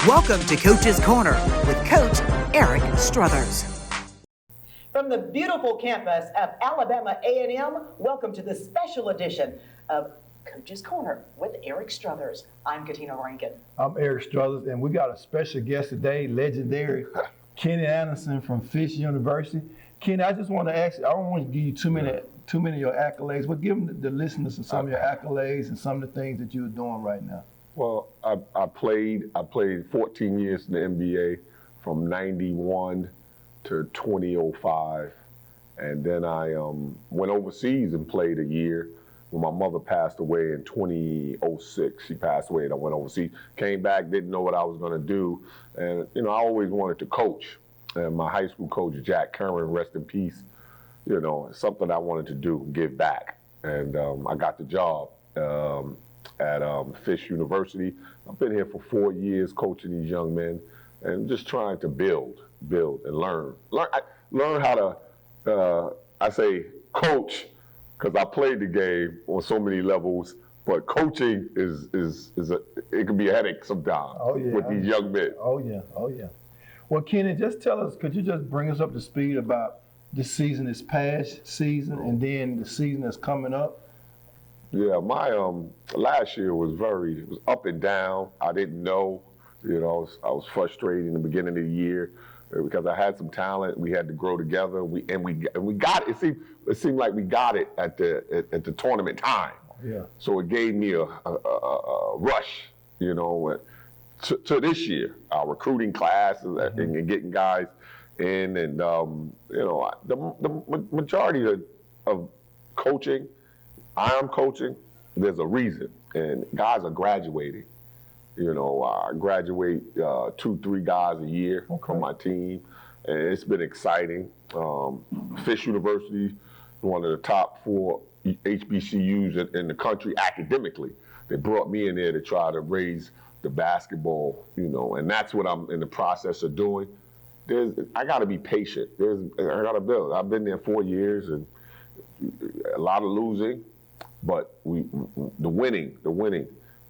Welcome to Coach's Corner with Coach Eric Strothers. From the beautiful campus of Alabama A&M, welcome to this special edition of Coach's Corner with Eric Strothers. I'm Katina, Rankin. I'm Eric Strothers, and we got a special guest today, legendary Kenny Anderson from Fisk University. Kenny, I just want to ask you, I don't want to give you too many of your accolades, but give the listeners some of your accolades and some of the things that you're doing right now. Well, I played 14 years in the NBA from 91 to 2005. And then I went overseas and played a year when my mother passed away in 2006. She passed away and I went overseas. Came back, didn't know what I was going to do. And, I always wanted to coach. And my high school coach, Jack Curran, rest in peace, something I wanted to do, give back. And I got the job at Fisk University. I've been here for 4 years coaching these young men and just trying to build and learn. Learn how to, I say coach, because I played the game on so many levels, but coaching it can be a headache sometimes with these young men. Oh yeah. Well, Kenny, just tell us, could you just bring us up to speed about this season, this past season, and then the season that's coming up? Yeah, my last year was it was up and down. I didn't know, I was frustrated in the beginning of the year because I had some talent. We had to grow together. We got it. It seemed like we got it at the tournament time. Yeah. So it gave me a rush, to this year. Our recruiting classes and getting guys in, and the majority of coaching. I am coaching, there's a reason, and guys are graduating. I graduate 2-3 guys a year from my team, and it's been exciting. Fisk University, one of the top 4 HBCUs in the country academically. They brought me in there to try to raise the basketball, and that's what I'm in the process of doing. I got to be patient. I got to build. I've been there 4 years, and a lot of losing. But the winning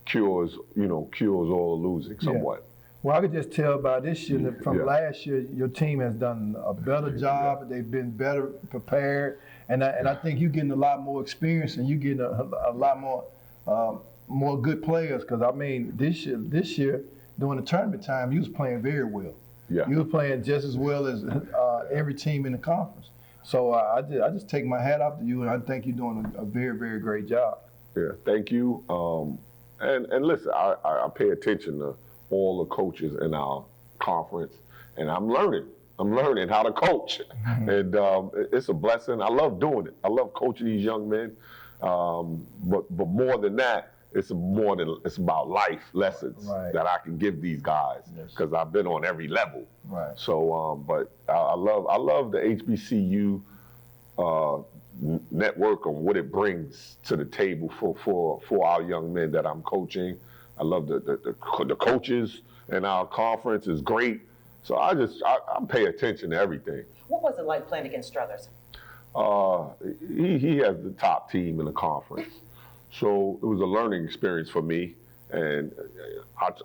cures all the losing somewhat. Yeah. Well, I could just tell by this year that from last year, your team has done a better job. Yeah. They've been better prepared, and I think you're getting a lot more experience, and you're getting a lot more good players. Because this year during the tournament time, you was playing very well. Yeah. You were playing just as well as every team in the conference. So I just take my hat off to you, and I think you're doing a very, very great job. Yeah, thank you. And listen, I pay attention to all the coaches in our conference, and I'm learning how to coach. Mm-hmm. And it's a blessing. I love doing it. I love coaching these young men. But more than that, it's about life lessons that I can give these guys, because I've been on every level. Right. So, but I love the HBCU network and what it brings to the table for our young men that I'm coaching. I love the coaches in our conference is great. So I pay attention to everything. What was it like playing against Strothers? He has the top team in the conference. So it was a learning experience for me. And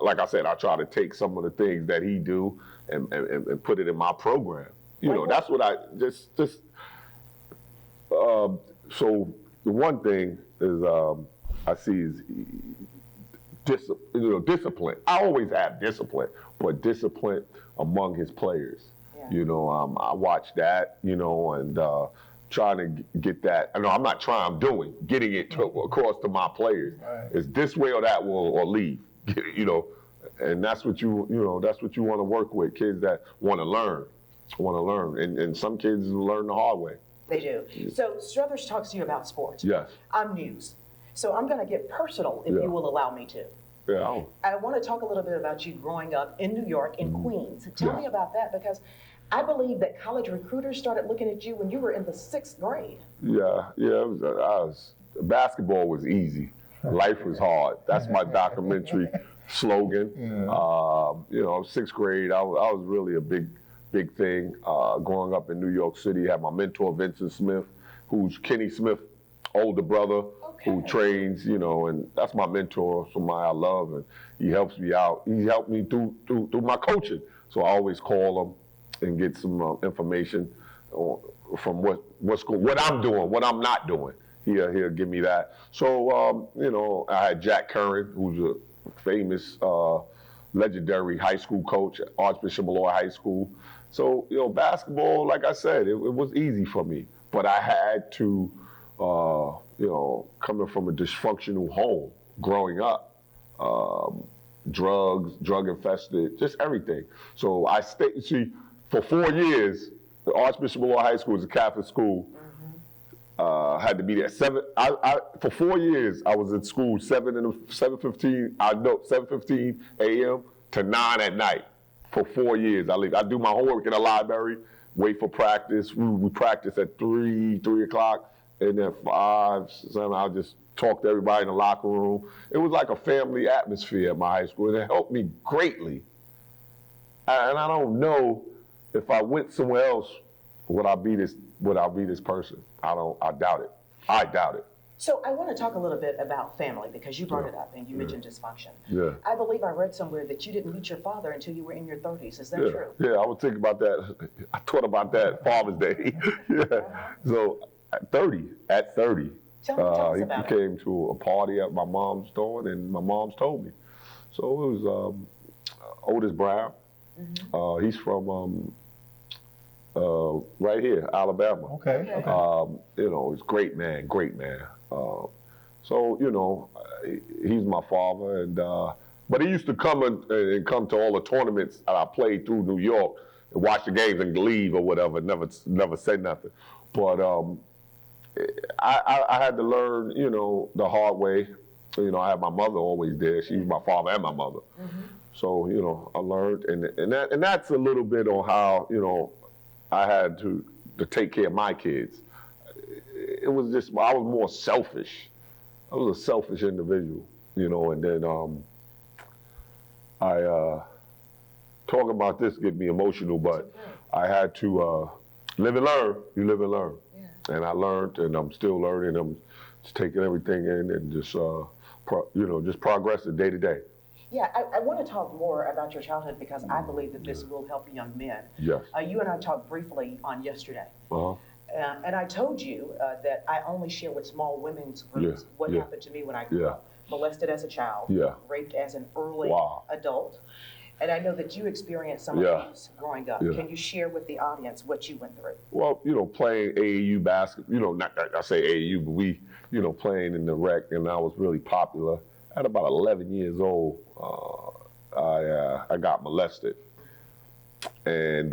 like I said, I try to take some of the things that he do and put it in my program. That's what I just so the one thing is I see is discipline. I always have discipline, but discipline among his players. Yeah. I watch that, and trying to get that. I know I'm not trying, I'm doing, getting it across to my players. Right. It's this way or that way or leave, and that's what that's what you want to work with, kids that want to learn. And some kids learn the hard way. They do. So Strothers talks to you about sports. Yes. I'm news. So I'm going to get personal if you will allow me to. Yeah. I want to talk a little bit about you growing up in New York, in Queens. Tell me about that, because I believe that college recruiters started looking at you when you were in the 6th grade. Yeah. Basketball was easy. Life was hard. That's my documentary slogan. Yeah. 6th grade, I was really a big thing. Growing up in New York City, I had my mentor, Vincent Smith, who's Kenny Smith's older brother. who trains, you know, and that's my mentor, somebody I love, and he helps me out. He helped me through my coaching. So I always call him and get some information from what I'm doing, what I'm not doing. He'll give me that. So, you know, I had Jack Curran, who's a famous, legendary high school coach at Archbishop Malloy High School. So, you know, basketball, like I said, it was easy for me. But I had to, you know, coming from a dysfunctional home, growing up, drug infested, just everything. So I stayed, see, for 4 years, the Archbishop Malloy High School is a Catholic school. Had to be there. For 4 years, I was at school 7:15 a.m. to 9 at night. For 4 years, I do my homework in the library, wait for practice. We practice at 3 o'clock, and then 5, 7, I'll just talk to everybody in the locker room. It was like a family atmosphere at my high school, and it helped me greatly. And I don't know if I went somewhere else, would I be this person? I doubt it. I doubt it. So I want to talk a little bit about family, because you brought it up and you mentioned dysfunction. Yeah. I believe I read somewhere that you didn't meet your father until you were in your 30s. Is that true? Yeah, I would think about that. I thought about that Father's Day. Yeah. So at 30, Tell us he about it. came to a party at my mom's doing, and my mom's told me. So it was Otis Brown. He's from right here, Alabama. Okay. You know, he's a great man. So, you know, he's my father, and but he used to come and come to all the tournaments that I played through New York and watch the games and leave or whatever. Never said nothing. But I had to learn, you know, the hard way. You know, I had my mother always there. She was my father and my mother. So, you know, I learned, and that's a little bit on how, you know, I had to take care of my kids. It was just, I was more selfish. I was a selfish individual, you know, and then talking about this get me emotional, but I had to live and learn. You live and learn. Yeah. And I learned, and I'm still learning. I'm just taking everything in and just, you know, just progressing day to day. Yeah, I want to talk more about your childhood, because I believe that this will help young men. Yes. You and I talked briefly on yesterday. Uh-huh. And I told you that I only share with small women's groups what happened to me when I grew up. Molested as a child, raped as an early adult. And I know that you experienced some of these growing up. Can you share with the audience what you went through? Well, you know, playing AAU basketball, you know, not I say AAU, but we, you know, playing in the rec, and I was really popular. At about 11 years old, I got molested. And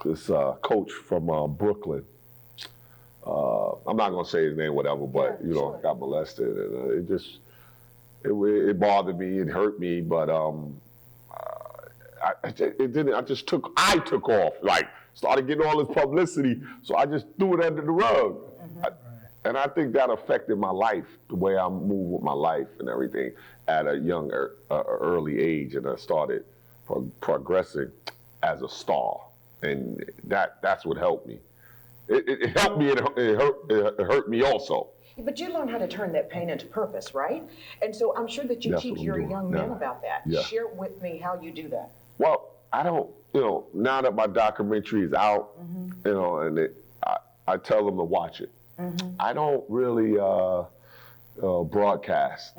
this coach from Brooklyn, I'm not gonna say his name, whatever, but you know, got molested, and it bothered me, it hurt me, but I took off, like started getting all this publicity, so I just threw it under the rug. And I think that affected my life, the way I moved with my life and everything at a young, early age, and I started progressing as a star, and that's what helped me. It helped me, and it hurt me also. But you learned how to turn that pain into purpose, right? And so I'm sure that you teach your young men about that. Yeah. Share with me how you do that. Well, I don't, you know, now that my documentary is out, you know, and I tell them to watch it. I don't really broadcast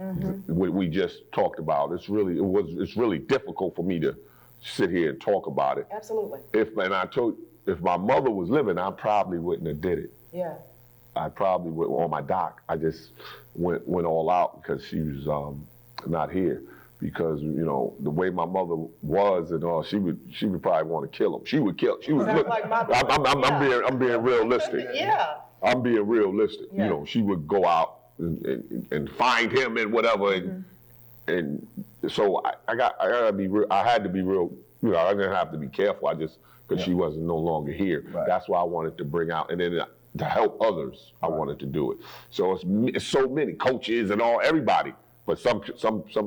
what we just talked about. It's really difficult for me to sit here and talk about it. Absolutely. If my mother was living, I probably wouldn't have did it. Yeah. I probably would on my doc. I just went all out because she was not here. Because, you know, the way my mother was and all, she would probably want to kill him. She would kill. She was. Like my mother. I'm being realistic. Yeah. I'm being realistic. Yeah. You know, she would go out and find him and whatever, and so I gotta be real. I had to be real. You know, I didn't have to be careful. I just because she wasn't no longer here. Right. That's why I wanted to bring out, and then to help others, I wanted to do it. So it's so many coaches and everybody. But some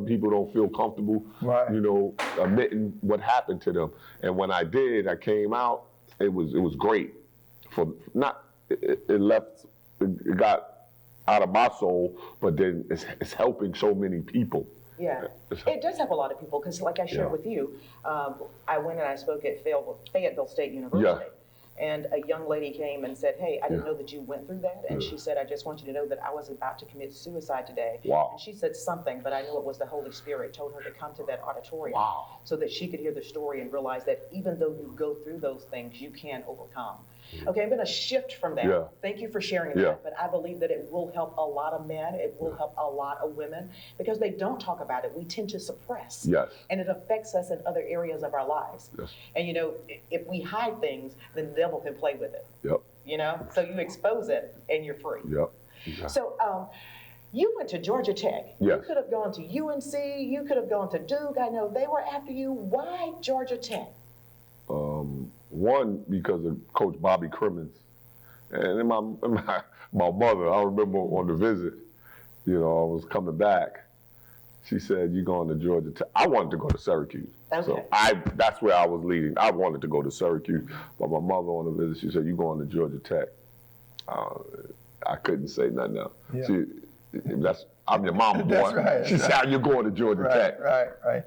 people don't feel comfortable, you know, admitting what happened to them. And when I did, I came out. It was great. It got out of my soul, but then it's helping so many people. Yeah, it does help a lot of people because, like I shared with you, I went and I spoke at Fayetteville State University. And a young lady came and said, hey, I didn't know that you went through that. And she said, I just want you to know that I was about to commit suicide today. Wow. And she said something, but I knew it was the Holy Spirit told her to come to that auditorium so that she could hear the story and realize that even though you go through those things, you can overcome. Okay, I'm going to shift from that. Thank you for sharing that. But I believe that it will help a lot of men. It will help a lot of women because they don't talk about it. We tend to suppress. And it affects us in other areas of our lives. And, you know, if we hide things, then the devil can play with it. You know, so you expose it and you're free. So you went to Georgia Tech. You could have gone to UNC. You could have gone to Duke. I know they were after you. Why Georgia Tech? One, because of Coach Bobby Crimmins. And then my mother, I remember on the visit, you know, I was coming back. She said, you going to Georgia Tech? I wanted to go to Syracuse. So that's where I was leading. I wanted to go to Syracuse. But my mother on the visit, she said, you going to Georgia Tech? I couldn't say nothing else. I'm your mama, boy. She said, you're going to Georgia Tech.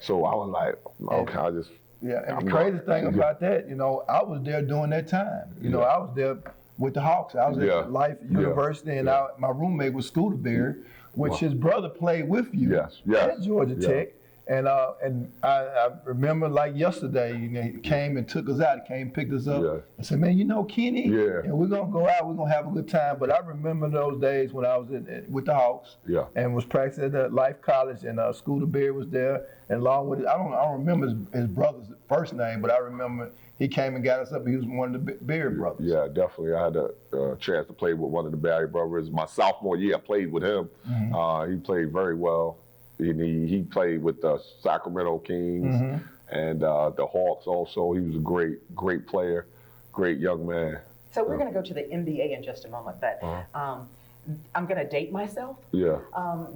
So I was like, okay, I just. And the crazy thing about that, you know, I was there during that time. You know, I was there with the Hawks. I was at Life University, and my roommate was Strothers, which his brother played with you at Georgia Tech. And I remember like yesterday, you know, he came and took us out. He came, picked us up, and said, "Man, you know Kenny, and we're gonna go out. We're gonna have a good time." But I remember those days when I was with the Hawks, and was practicing at Life College, and Scooter Beard was there, and along with I don't remember his brother's first name, but I remember he came and got us up. He was one of the Beard brothers. Yeah, definitely. I had a chance to play with one of the Barry brothers. My sophomore year, I played with him. He played very well. He played with the Sacramento Kings and the Hawks also. He was a great player, great young man. So we're going to go to the NBA in just a moment, but I'm going to date myself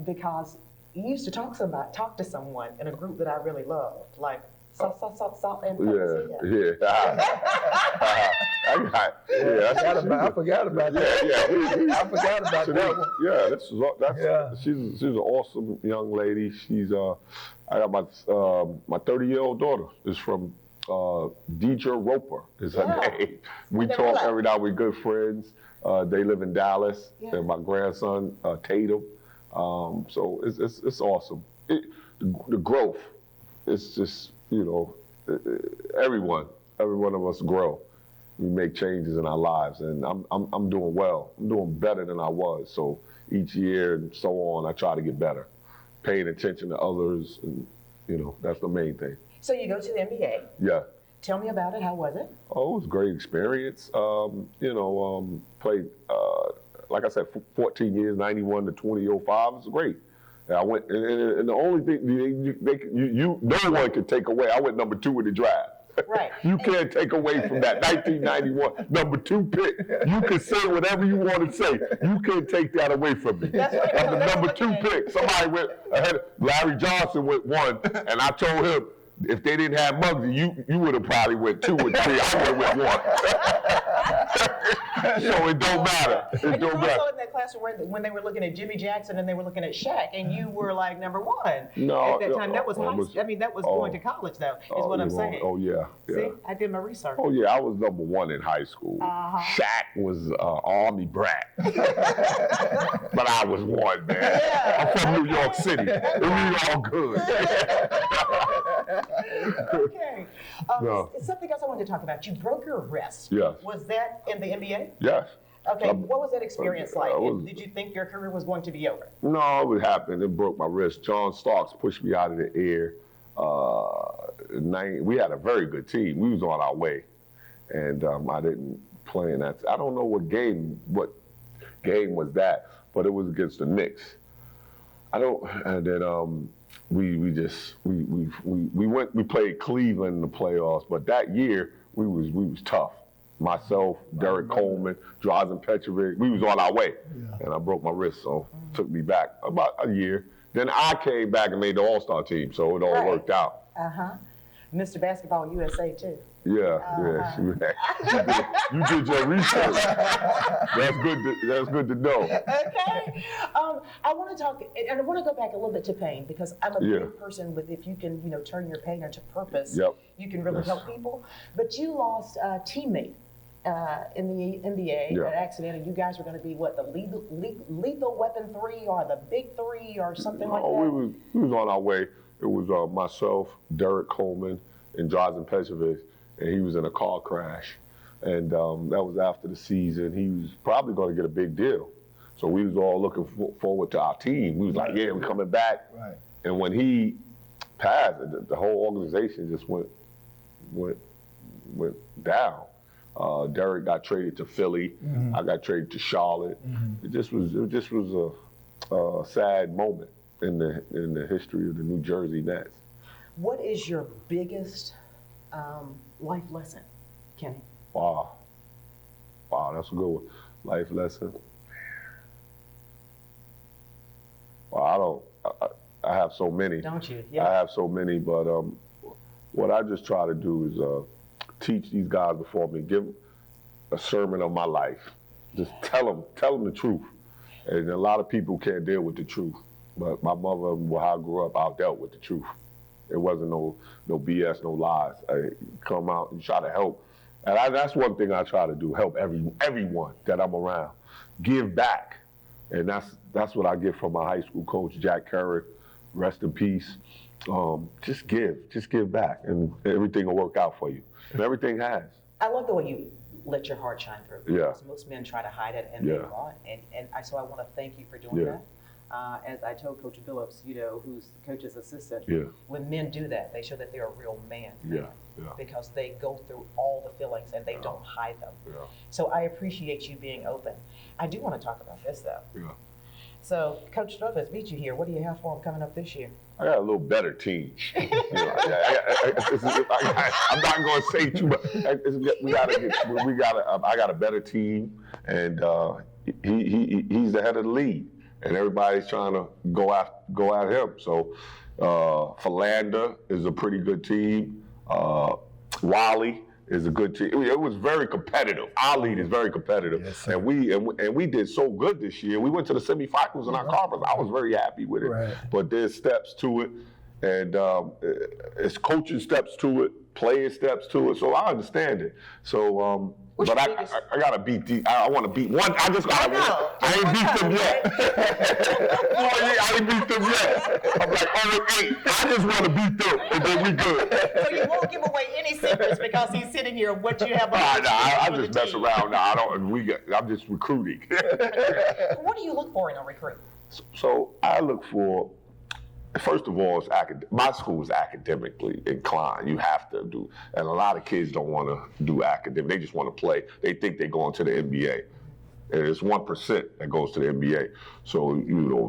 because you used to talk to someone in a group that I really loved, like Salt and I forgot about that. I forgot about that. She's an awesome young lady. She's I got my 30-year-old daughter is from Deidre Roper is her name. We talk every night. We're good friends. They live in Dallas. And my grandson Tatum. So it's awesome. The growth. It's just, you know, every one of us grow. We make changes in our lives, and I'm doing well. I'm doing better than I was. So each year and so on, I try to get better, paying attention to others, and you know, that's the main thing. So you go to the NBA. Yeah. Tell me about it. How was it? Oh, it was a great experience. You know, played like I said, 14 years, 91 to 2005. It was great. I went, and the only thing no one could take away. I went number 2 in the draft. Right. You can't take away from that 1991 number 2 pick. You can say whatever you want to say. You can't take that away from me. That's right. I'm the number 2 pick. Somebody went ahead. Larry Johnson went 1, and I told him if they didn't have Muggsy, you would have probably went 2 or 3. I would have went 1. So it don't matter. And you were also in that class when they were looking at Jimmy Jackson and they were looking at Shaq, and you were like number 1 at that time. That was that was going to college though, is what I'm saying. Oh yeah. See, I did my research. Oh yeah, I was number 1 in high school. Shaq was Army brat, but I was 1, man. I'm from New York City. We all good. Okay. Something else I wanted to talk about. You broke your wrist. Yes. Was that in the NBA? Yes. Okay. What was that experience like? Did you think your career was going to be over? No, it happened. It broke my wrist. John Starks pushed me out of the air. We had a very good team. We was on our way, and I didn't play in that. I don't know what game was that, but it was against the Knicks. And then we played Cleveland in the playoffs, but that year we was tough. Myself, Derek Coleman, Drazen Petrovic, we was on our way, and I broke my wrist, so it took me back about a year. Then I came back and made the All-Star team, so it all worked out. Mr. Basketball USA too. Yeah. You did your research. That's good to know. Okay. I want to talk, and I want to go back a little bit to pain, because I'm a big person with, if you can, turn your pain into purpose, you can really help people. But you lost a teammate in the NBA, an accident, and you guys were going to be what, the lethal weapon 3 or the big 3 or something like that? We was on our way. It was myself, Derek Coleman, and Drazen Petrovic, and he was in a car crash. And that was after the season. He was probably going to get a big deal. So we was all looking forward to our team. We was like, yeah, we're coming back. Right. And when he passed, the whole organization just went down. Derek got traded to Philly. I got traded to Charlotte. It just was a sad moment in the history of the New Jersey Nets. What is your biggest life lesson, Kenny? Wow, that's a good one. Life lesson. Well, I have so many. Don't you? Yeah. I have so many, but what I just try to do is teach these guys before me, give them a sermon of my life. Just tell them the truth. And a lot of people can't deal with the truth. But my mother, how I grew up, I dealt with the truth. It wasn't no BS, no lies. I come out and try to help. And that's one thing I try to do, help everyone that I'm around. Give back. And that's what I get from my high school coach, Jack Kerrick, rest in peace. Just give back, and everything will work out for you. And everything has. I love the way you let your heart shine through. Yeah. Because most men try to hide it and they won't. So I want to thank you for doing that. As I told Coach Phillips, who's the coach's assistant, when men do that, they show that they're a real man. Because they go through all the feelings and they don't hide them. So I appreciate you being open. I do want to talk about this though. So Coach Strothers beat you here. What do you have for him coming up this year? I got a little better team. I'm not going to say too much. I got a better team, and he's the head of the league, and everybody's trying to go at him. So Philander is a pretty good team. Wally is a good team. It was very competitive. Our league is very competitive, and we did so good this year. We went to the semifinals in our conference. I was very happy with it. But there's steps to it, and it's coaching steps to it, playing steps to it. So I understand it. So. But I gotta beat I want to beat one. I ain't beat them yet. I ain't beat them yet. I'm like 0-8. I just want to beat them, and then we good. So you won't give away any secrets because he's sitting here. What you have? I just mess around. I don't. I'm just recruiting. What do you look for in a recruit? So I look for. First of all, my school is academically inclined. You have to do, and a lot of kids don't want to do academic. They just want to play. They think they're going to the NBA. And it's 1% that goes to the NBA. So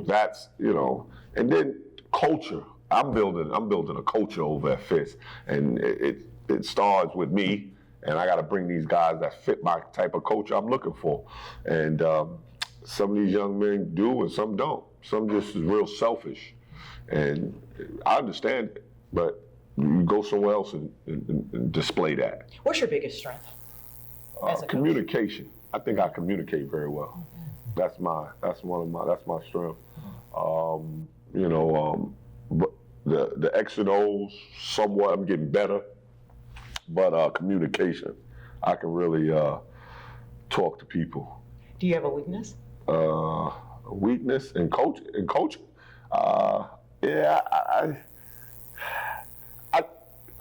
that's and then culture. I'm building a culture over at Fisk, and it starts with me. And I got to bring these guys that fit my type of culture I'm looking for. And some of these young men do, and some don't. Some just is real selfish. And I understand it, but you go somewhere else and display that. What's your biggest strength? Communication. I think I communicate very well. That's my strength. But the X and O's, somewhat I'm getting better, but communication, I can really talk to people. Do you have a weakness? Weakness in coaching.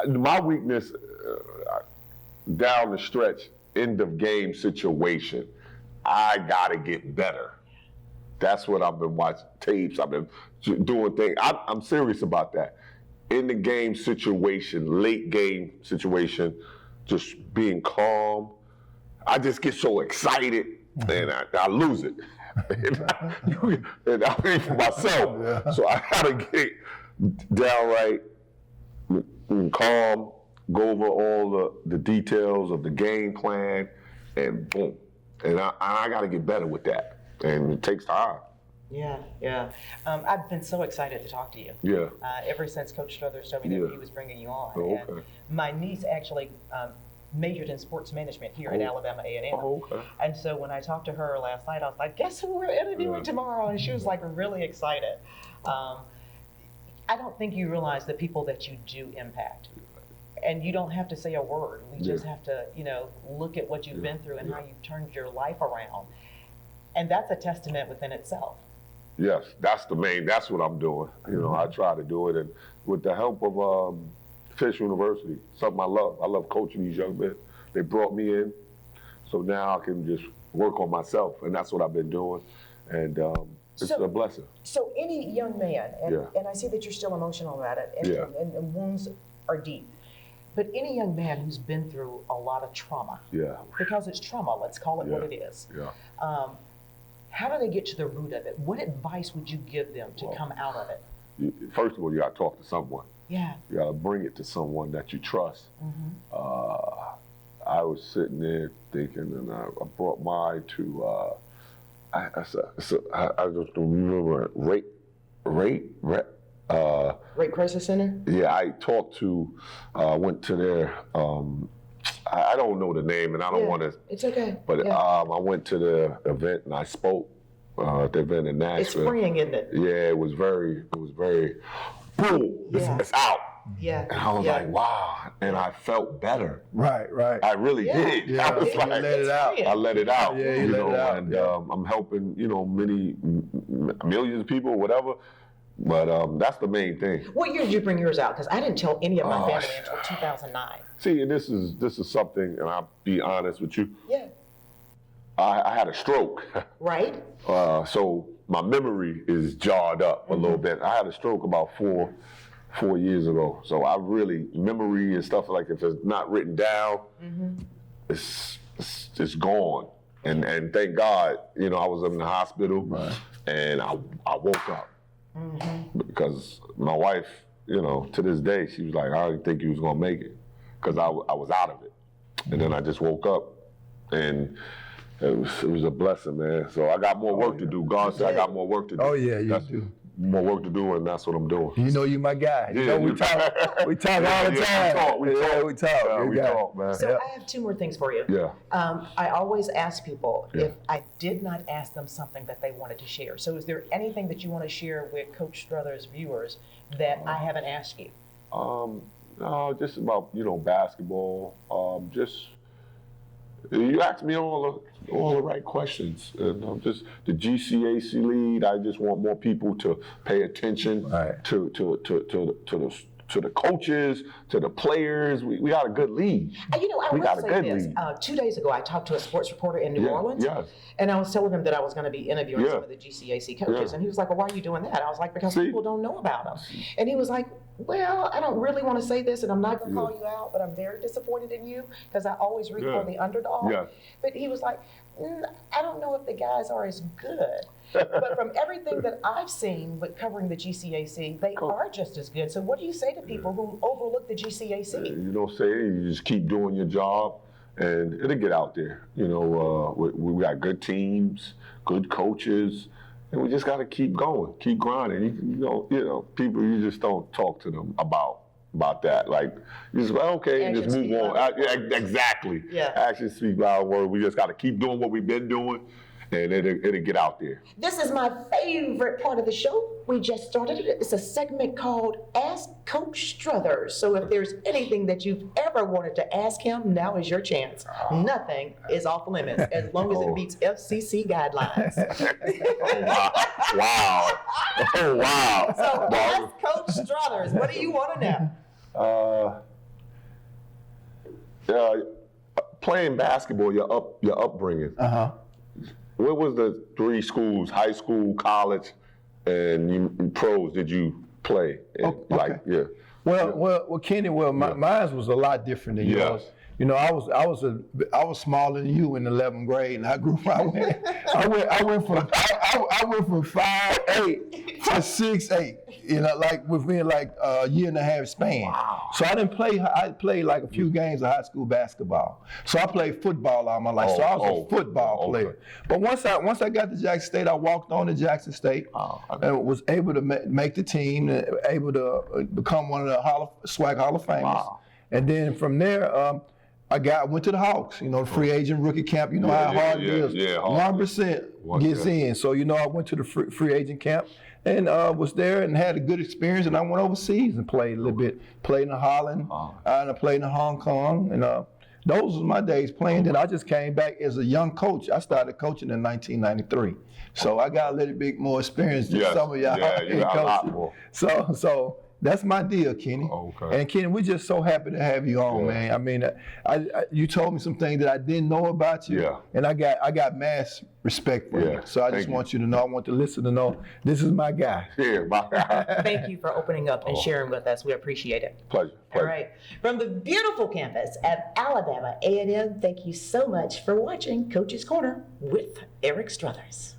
My weakness down the stretch, end of game situation, I gotta get better. That's what I've been watching tapes. I've been doing things. I'm serious about that. In the game situation, late game situation, just being calm. I just get so excited and I lose it. and I mean for myself. So I gotta get downright calm, go over all the details of the game plan, and boom. And I gotta get better with that. And it takes time. Yeah. I've been so excited to talk to you. Yeah. Ever since Coach Strothers told me that he was bringing you on. Oh, okay. And my niece actually majored in sports management here at Alabama A&M. Oh, okay. And so when I talked to her last night, I was like, guess who we're interviewing tomorrow? And she was like really excited. I don't think you realize the people that you do impact. And you don't have to say a word. We just have to, look at what you've been through and how you've turned your life around. And that's a testament within itself. Yes, that's what I'm doing. I try to do it, and with the help of Fish University, something I love. I love coaching these young men. They brought me in, so now I can just work on myself, and that's what I've been doing, and it's a blessing. So any young man, and I see that you're still emotional about it, and wounds are deep, but any young man who's been through a lot of trauma, because it's trauma, let's call it what it is. How do they get to the root of it? What advice would you give them to come out of it? First of all, you got to talk to someone. Yeah. You got to bring it to someone that you trust. I was sitting there thinking, and I brought mine to, I just remember, Rape Crisis Center? Yeah, I talked to, went to their, I don't know the name, and I don't want to. It's okay. But I went to the event and I spoke at the event in Nashville. It's freeing, isn't it? Yeah, it was very, boom, it's out. Yeah. And I was like, wow, and I felt better. Right. I really did. Yeah. I was like, let it out. I let it out. Yeah, you let it out. And I'm helping, many millions of people, whatever. But that's the main thing. What year did you bring yours out? Because I didn't tell any of my family until 2009. See, and this is something, and I'll be honest with you. Yeah. I had a stroke. Right. So my memory is jarred up a little bit. I had a stroke about four years ago. So I really, memory and stuff like, if it's not written down, it's gone. And thank God, I was in the hospital and I woke up. Because my wife, to this day, she was like, I didn't think you was gonna make it, because I was out of it. And then I just woke up, and it was a blessing, man. So I got more work to do. God said I got more work to do. Oh yeah, you do. More work to do, and that's what I'm doing. You my guy. We talk all the time. We talk, man. So I have two more things for you. Yeah. I always ask people if I did not ask them something that they wanted to share. So is there anything that you want to share with Coach Strothers viewers that I haven't asked you? No, just about, basketball. You asked me all the right questions, and I'm just the GCAC lead. I just want more people to pay attention to the coaches, to the players. We got a good lead. I will say this. 2 days ago, I talked to a sports reporter in New Orleans, and I was telling him that I was going to be interviewing some of the GCAC coaches, and he was like, well, why are you doing that? I was like, because people don't know about them. And he was like, well, I don't really want to say this, and I'm not going to call you out, but I'm very disappointed in you, because I always root for the underdog. But he was like, I don't know if the guys are as good. But from everything that I've seen with covering the GCAC, they are just as good. So what do you say to people who overlook the GCAC? You don't say anything. You just keep doing your job, and it'll get out there. We got good teams, good coaches, and we just got to keep going, keep grinding. People, you just don't talk to them about that. Like, you just okay, and just move on. Exactly. Yeah. Actions speak loud words. We just got to keep doing what we've been doing, and it'll get out there. This is my favorite part of the show. We just started it. It's a segment called Ask Coach Strothers. So if there's anything that you've ever wanted to ask him, now is your chance. Nothing is off limits as long as it meets FCC guidelines. Wow. Oh, wow. So ask Coach Strothers. What do you want to know? Playing basketball, your upbringing. What was the 3 schools, high school, college, and pros did you play? Well, Kenny, mine was a lot different than yours. I was smaller than you in 11th grade, and I grew from. I went from 5'8" to 6'8". Within a year and a half span. Wow. So I didn't play. I played like a few games of high school basketball. So I played football all my life. So I was a football player. But once I got to Jackson State, I walked on to Jackson State and was able to make the team, and able to become one of the SWAC Hall of Famers. Wow. And then from there, I went to the Hawks, free agent rookie camp. You know how hard it is. 1% gets in. So, I went to the free agent camp and was there and had a good experience. And I went overseas and played a little bit. Played in Holland, and I played in Hong Kong. And those were my days playing. Then I just came back as a young coach. I started coaching in 1993. So I got a little bit more experience than some of y'all. Yeah, you got a lot more. So that's my deal, Kenny. Okay. And Kenny, we're just so happy to have you on, man. I mean, you told me some things that I didn't know about you, and I got mass respect for you. So I just want you to know, I want the listener to know, this is my guy. Yeah, my guy. Thank you for opening up and sharing with us. We appreciate it. Pleasure. All right. From the beautiful campus at Alabama A&M, thank you so much for watching Coach's Corner with Eric Strothers.